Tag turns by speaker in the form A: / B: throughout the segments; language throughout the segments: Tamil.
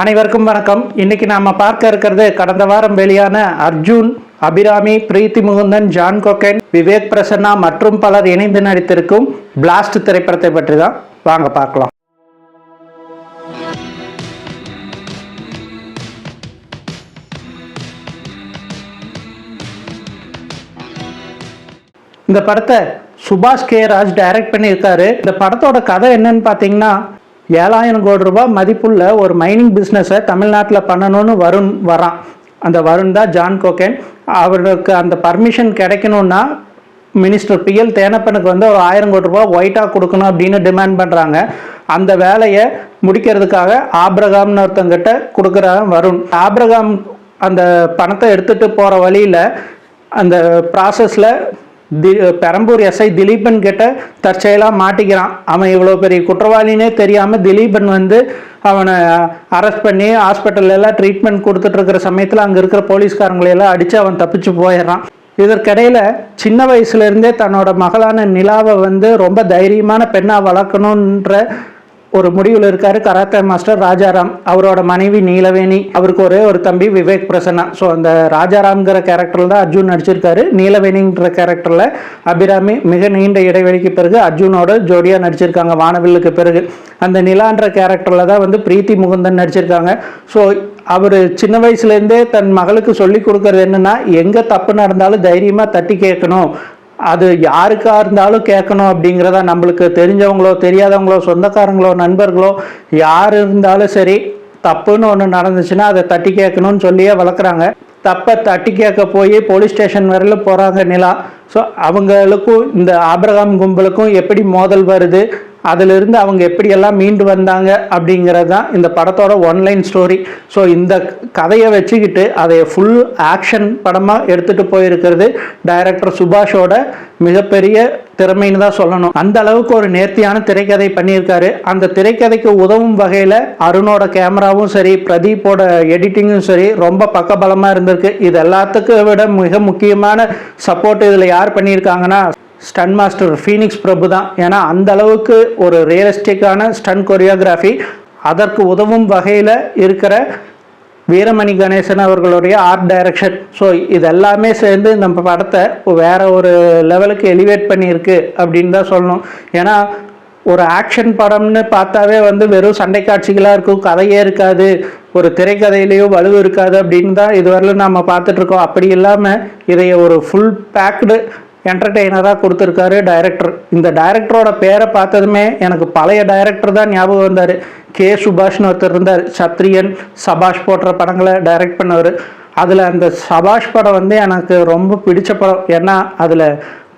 A: அனைவருக்கும் வணக்கம். இன்னைக்கு நாம பார்க்க இருக்கிறது கடந்த வாரம் வெளியான அர்ஜுன், அபிராமி, பிரீத்தி முகுந்தன், ஜான் கொக்கேன், விவேக் பிரசன்னா மற்றும் பலர் இணைந்து நடித்திருக்கும் பிளாஸ்ட் திரைப்படத்தை பற்றி தான் வாங்க பார்க்கலாம். இந்த படத்தை சுபாஷ் கே ராஜ் டைரக்ட் பண்ணியிருக்காரு. இந்த படத்தோட கதை என்னன்னு பார்த்தீங்கன்னா, 7,000 கோடி ரூபாய் மதிப்புள்ள ஒரு மைனிங் பிஸ்னஸை தமிழ்நாட்டில் பண்ணணும்னு வரான். அந்த வருண் தான் ஜான் கொக்கேன். அவருக்கு அந்த பர்மிஷன் கிடைக்கணும்னா மினிஸ்டர் PL தேனப்பனுக்கு ஒரு 1000 கோடி ரூபாய் ஒயிட்டாக கொடுக்கணும் அப்படின்னு டிமாண்ட் பண்ணுறாங்க. அந்த வேலையை முடிக்கிறதுக்காக ஆப்ரகாம்னு ஒருத்தங்கிட்ட கொடுக்குறாங்க வருண். ஆப்ரகாம் அந்த பணத்தை எடுத்துகிட்டு போகிற வழியில் அந்த ப்ராசஸில் பெரம்பூர் SI திலீபன் கிட்ட தற்செயலாக மாட்டிக்கிறான். அவன் இவ்வளோ பெரிய குற்றவாளினே தெரியாமல் திலீபன் அவனை அரெஸ்ட் பண்ணி ஹாஸ்பிட்டல்லாம் ட்ரீட்மெண்ட் கொடுத்துட்ருக்கிற சமயத்தில் அங்கே இருக்கிற போலீஸ்காரங்களையெல்லாம் அடித்து அவன் தப்பிச்சு போயிடுறான். இதற்கிடையில் சின்ன வயசுலேருந்தே தன்னோட மகளான நிலாவை ரொம்ப தைரியமான பெண்ணாக வளர்க்கணுன்ற ஒரு முடிவில் இருக்கார் கராத்தே மாஸ்டர் ராஜாராம். அவரோட மனைவி நீலவேணி, அவருக்கு ஒரே ஒரு தம்பி விவேக் பிரசன்னா. ஸோ அந்த ராஜாராம்ங்கிற கேரக்டரில் தான் அர்ஜுன் நடிச்சிருக்காரு. நீலவேணின்ற கேரக்டரில் அபிராமி மிக நீண்ட இடைவெளிக்கு பிறகு அர்ஜுனோட ஜோடியாக நடிச்சிருக்காங்க வானவில்லுக்கு பிறகு. அந்த நிலான்ற கேரக்டரில் தான் பிரீத்தி முகுந்தன் நடிச்சிருக்காங்க. ஸோ அவர் சின்ன வயசுலேருந்தே தன் மகளுக்கு சொல்லி கொடுக்கறது என்னென்னா, எங்கே தப்பு நடந்தாலும் தைரியமாக தட்டி கேட்கணும், அது யாருக்கா இருந்தாலும் கேட்கணும் அப்படிங்கிறதா. நம்மளுக்கு தெரிஞ்சவங்களோ தெரியாதவங்களோ சொந்தக்காரங்களோ நண்பர்களோ யார் இருந்தாலும் சரி, தப்புன்னு ஒன்று நடந்துச்சுன்னா அதை தட்டி கேட்கணும்னு சொல்லியே வளர்க்குறாங்க. தப்பை தட்டி கேட்க போய் போலீஸ் ஸ்டேஷன் வரையிலும் போகிறாங்க நிலா. ஸோ அவங்களுக்கும் இந்த ஆப்ரகாம் கும்பலுக்கும் எப்படி மோதல் வருது, அதிலிருந்து அவங்க எப்படியெல்லாம் மீண்டு வந்தாங்க அப்படிங்கிறது தான் இந்த படத்தோட ஒன்லைன் ஸ்டோரி. ஸோ இந்த கதையை வச்சுக்கிட்டு அதை ஃபுல் ஆக்ஷன் படமாக எடுத்துகிட்டு போயிருக்கிறது டைரக்டர் சுபாஷோட மிகப்பெரிய திறமைன்னு தான் சொல்லணும். அந்த அளவுக்கு ஒரு நேர்த்தியான திரைக்கதை பண்ணியிருக்காரு. அந்த திரைக்கதைக்கு உதவும் வகையில் அருணோட கேமராவும் சரி, பிரதீப்போட எடிட்டிங்கும் சரி ரொம்ப பக்கபலமாக இருந்திருக்கு. இது எல்லாத்துக்கும் விட மிக முக்கியமான சப்போர்ட் இதில் யார் பண்ணியிருக்காங்கன்னா, ஸ்டன் மாஸ்டர் ஃபீனிக்ஸ் பிரபு தான். ஏன்னா அந்த அளவுக்கு ஒரு ரியலிஸ்டிக்கான ஸ்டன் கொரியோகிராஃபி, அதற்கு உதவும் வகையில் இருக்கிற வீரமணி கணேசன் அவர்களுடைய ஆர்ட் டைரக்ஷன். ஸோ இதெல்லாமே சேர்ந்து நம்ம படத்தை வேற ஒரு லெவலுக்கு எலிவேட் பண்ணியிருக்கு அப்படின்னு தான் சொல்லணும். ஏன்னா ஒரு ஆக்ஷன் படம்னு பார்த்தாவே வெறும் சண்டை காட்சிகளாக இருக்கும், கதையே இருக்காது, ஒரு திரைக்கதையிலேயோ வலு இருக்காது அப்படின்னு தான் இதுவரையிலும் நம்ம பார்த்துட்ருக்கோம். அப்படி இல்லாமல் இதைய ஒரு ஃபுல் பேக்டு என்டர்டெய்னராக கொடுத்துருக்காரு டைரக்டர். இந்த டைரக்டரோட பேரை பார்த்ததுமே எனக்கு பழைய டைரக்டர் தான் ஞாபகம் வந்தார். K. சுபாஷ்னு ஒருத்தர் இருந்தார். சத்ரியன், சபாஷ் போன்ற படங்களை டைரக்ட் பண்ணவர். அதில் அந்த சபாஷ் படம் எனக்கு ரொம்ப பிடிச்ச படம். ஏன்னா அதில்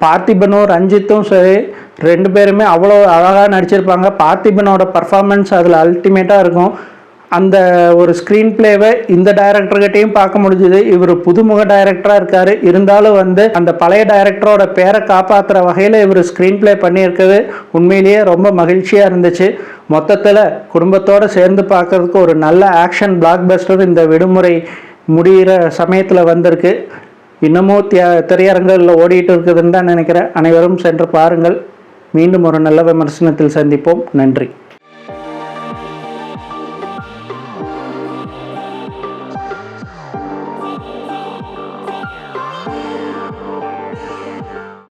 A: பார்த்திபனும் ரஞ்சித்தும் சரி, ரெண்டு பேருமே அவ்வளோ அழகாக நடிச்சிருப்பாங்க. பார்த்திபனோட பர்ஃபார்மன்ஸ் அதில் அல்டிமேட்டாக இருக்கும். அந்த ஒரு ஸ்க்ரீன் பிளேவை இந்த டைரக்டர்கிட்டையும் பார்க்க முடிஞ்சுது. இவர் புதுமுக டைரக்டராக இருக்கார். இருந்தாலும் அந்த பழைய டைரக்டரோட பேரை காப்பாற்றுற வகையில் இவர் ஸ்க்ரீன் பிளே பண்ணியிருக்கிறது உண்மையிலேயே ரொம்ப மகிழ்ச்சியாக இருந்துச்சு. மொத்தத்தில் குடும்பத்தோடு சேர்ந்து பார்க்கறதுக்கு ஒரு நல்ல ஆக்ஷன் பிளாக் பஸ்டர் இந்த விடுமுறை முடிகிற சமயத்தில் வந்திருக்கு. இன்னமும் திரையரங்குகளில் ஓடிட்டு இருக்குதுன்னு தான் நினைக்கிறேன். அனைவரும் சென்று பாருங்கள். மீண்டும் ஒரு நல்ல விமர்சனத்தில் சந்திப்போம். நன்றி.